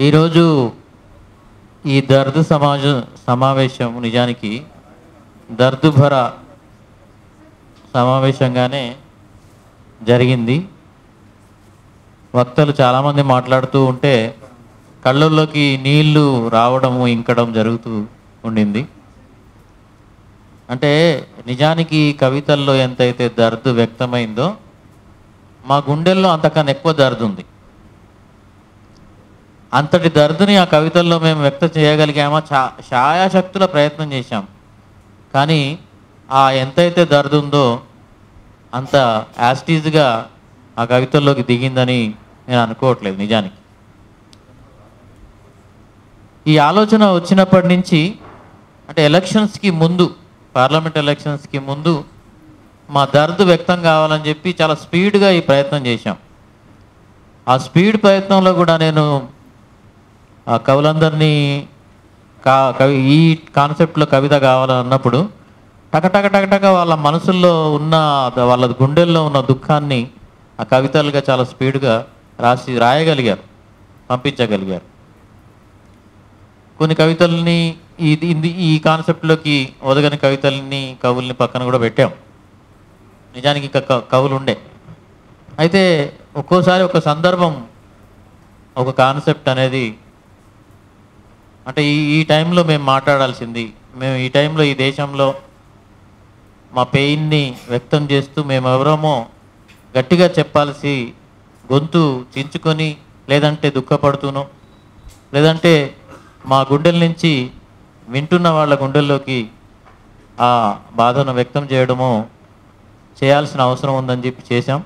ఈరోజు ఈ దర్దు సమావేశం నిజానికి దర్దు భర సమావేశంగానే జరిగింది. వక్తలు చాలామంది మాట్లాడుతూ ఉంటే కళ్ళల్లోకి నీళ్లు రావడము ఇంకడం జరుగుతూ ఉండింది. అంటే నిజానికి కవితల్లో ఎంతైతే దర్దు వ్యక్తమైందో మా గుండెల్లో అంతకన్నా ఎక్కువ దర్దు ఉంది. అంతటి దర్దుని ఆ కవితల్లో మేము వ్యక్తం చేయగలిగామో ఛాయాశక్తుల ప్రయత్నం చేశాం. కానీ ఆ ఎంతైతే దర్దు ఉందో అంత యాస్టీజ్గా ఆ కవితల్లోకి దిగిందని నేను అనుకోవట్లేదు. నిజానికి ఈ ఆలోచన వచ్చినప్పటి నుంచి, అంటే ఎలక్షన్స్కి ముందు, పార్లమెంట్ ఎలక్షన్స్కి ముందు మా దర్దు వ్యక్తం కావాలని చెప్పి చాలా స్పీడ్గా ఈ ప్రయత్నం చేశాం. ఆ స్పీడ్ ప్రయత్నంలో కూడా నేను ఆ కవులందరినీ ఈ కాన్సెప్ట్లో కవిత కావాలన్నప్పుడు టకటక వాళ్ళ మనసుల్లో ఉన్న, వాళ్ళ గుండెల్లో ఉన్న దుఃఖాన్ని ఆ కవితలుగా చాలా స్పీడ్గా రాయగలిగారు, పంపించగలిగారు. కొన్ని కవితల్ని ఈ కాన్సెప్ట్లోకి ఒదగని కవుల్ని పక్కన కూడా పెట్టాం. నిజానికి ఇంకా కవులు ఉండే. అయితే ఒక్కోసారి ఒక సందర్భం, ఒక కాన్సెప్ట్ అనేది, అంటే ఈ టైంలో మేము మాట్లాడాల్సింది, మేము ఈ టైంలో ఈ దేశంలో మా పెయిన్ని వ్యక్తం చేస్తూ మేము ఎవరమో గట్టిగా చెప్పాల్సి, గొంతు చించుకొని, లేదంటే దుఃఖపడుతూనో, లేదంటే మా గుండెల నుంచి వింటున్న వాళ్ళ గుండెల్లోకి ఆ బాధను వ్యక్తం చేయడమో చేయాల్సిన అవసరం ఉందని చెప్పి చేశాం.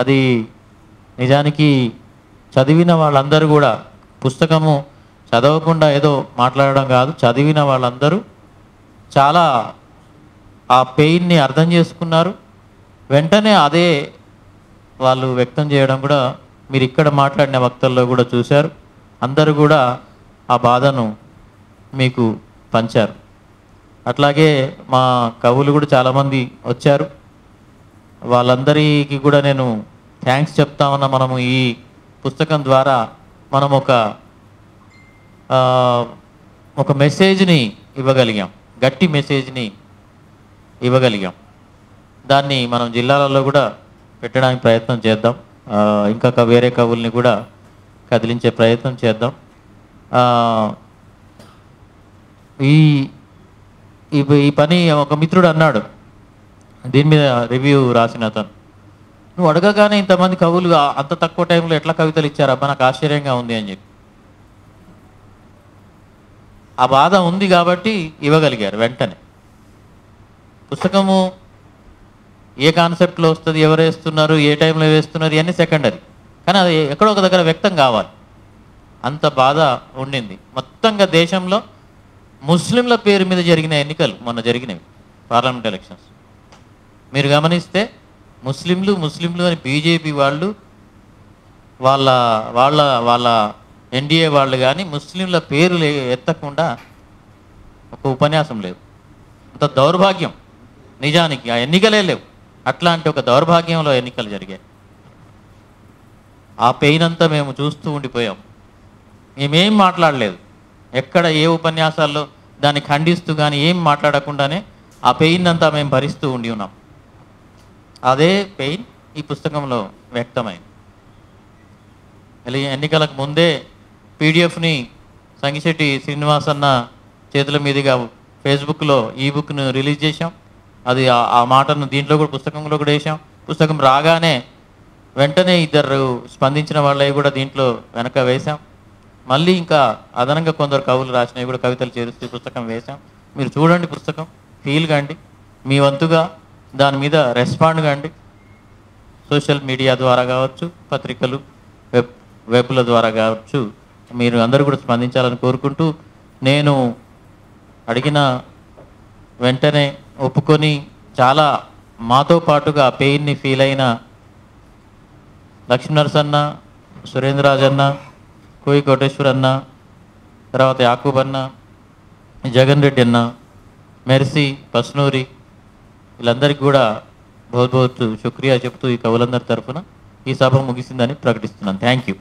అది నిజానికి చదివిన వాళ్ళందరూ కూడా, పుస్తకము చదవకుండా ఏదో మాట్లాడడం కాదు, చదివిన వాళ్ళందరూ చాలా ఆ పెయిన్ని అర్థం చేసుకున్నారు. వెంటనే అదే వాళ్ళు వ్యక్తం చేయడం కూడా మీరు ఇక్కడ మాట్లాడిన వక్తల్లో కూడా చూశారు. అందరూ కూడా ఆ బాధను మీకు పంచారు. అట్లాగే మా కవులు కూడా చాలామంది వచ్చారు. వాళ్ళందరికీ కూడా నేను థ్యాంక్స్ చెప్తా ఉన్నా. మనము ఈ పుస్తకం ద్వారా మనం ఒక మెసేజ్ని ఇవ్వగలిగాం, గట్టి మెసేజ్ని ఇవ్వగలిగాం. దాన్ని మనం జిల్లాలలో కూడా పెట్టడానికి ప్రయత్నం చేద్దాం. ఇంకా వేరే కవుల్ని కూడా కదిలించే ప్రయత్నం చేద్దాం. ఈ పని ఒక మిత్రుడు అన్నాడు, దీని మీద రివ్యూ రాసిన అతను, నువ్వు అడగగానే ఇంతమంది కవులు అంత తక్కువ టైంలో ఎట్లా కవితలు ఇచ్చారబ్బా, నాకు ఆశ్చర్యంగా ఉంది అని చెప్పి. ఆ బాధ ఉంది కాబట్టి ఇవ్వగలిగారు వెంటనే. పుస్తకము ఏ కాన్సెప్ట్లో వస్తుంది, ఎవరు వేస్తున్నారు, ఏ టైంలో వేస్తున్నారు, ఇవన్నీ సెకండరీ. కానీ అది ఎక్కడో ఒక దగ్గర వ్యక్తం కావాలి. అంత బాధ ఉండింది. మొత్తంగా దేశంలో ముస్లింల పేరు మీద జరిగిన ఎన్నికలు మొన్న జరిగినవి, పార్లమెంట్ ఎలక్షన్స్. మీరు గమనిస్తే ముస్లింలు అని బీజేపీ వాళ్ళు, వాళ్ళ ఎన్డీఏ వాళ్ళు కానీ ముస్లింల పేర్లు ఎత్తకుండా ఒక ఉపన్యాసం లేదు. అంత దౌర్భాగ్యం. నిజానికి ఆ ఎన్నికలే లేవు. అట్లాంటి ఒక దౌర్భాగ్యంలో ఎన్నికలు జరిగాయి. ఆ పెయిన్ అంతా మేము చూస్తూ ఉండిపోయాం. మేమేం మాట్లాడలేదు. ఎక్కడ ఏ ఉపన్యాసాల్లో దాన్ని ఖండిస్తూ కానీ ఏం మాట్లాడకుండానే ఆ పెయిన్ అంతా మేము భరిస్తూ ఉండి ఉన్నాం. అదే పెయిన్ ఈ పుస్తకంలో వ్యక్తమైంది. ఎన్నికలకు ముందే పీడిఎఫ్ని సంగిశెట్టి శ్రీనివాస్ అన్న చేతుల మీదుగా ఫేస్బుక్లో ఈబుక్ను రిలీజ్ చేశాం. అది ఆ మాటను దీంట్లో కూడా, పుస్తకంలో కూడా వేసాం. పుస్తకం రాగానే వెంటనే ఇద్దరు స్పందించిన వాళ్ళవి కూడా దీంట్లో వెనక వేశాం. మళ్ళీ ఇంకా అదనంగా కొందరు కవులు రాసినవి కూడా కవితలు చేరుస్తూ పుస్తకం వేశాం. మీరు చూడండి, పుస్తకం ఫీల్ కాండి, మీ వంతుగా దాని మీద రెస్పాండ్ కాండి. సోషల్ మీడియా ద్వారా కావచ్చు, పత్రికలు, వెబ్ల ద్వారా కావచ్చు, మీరు అందరూ కూడా స్పందించాలని కోరుకుంటూ, నేను అడిగిన వెంటనే ఒప్పుకొని చాలా మాతో పాటుగా పెయిన్ని ఫీల్ అయిన లక్ష్మీనరసన్న, సురేంద్రరాజ్ అన్న, కోయి కోటేశ్వర్ అన్న, తర్వాత యాకూబ్ అన్న, జగన్ రెడ్డి అన్న, మెర్సీ, పస్నూరి, వీళ్ళందరికీ కూడా बहुत बहुत शुक्रिया చెప్తూ ఈ కవులందరి తరఫున ఈ సభ ముగిసిందని ప్రకటిస్తున్నాను. Thank you.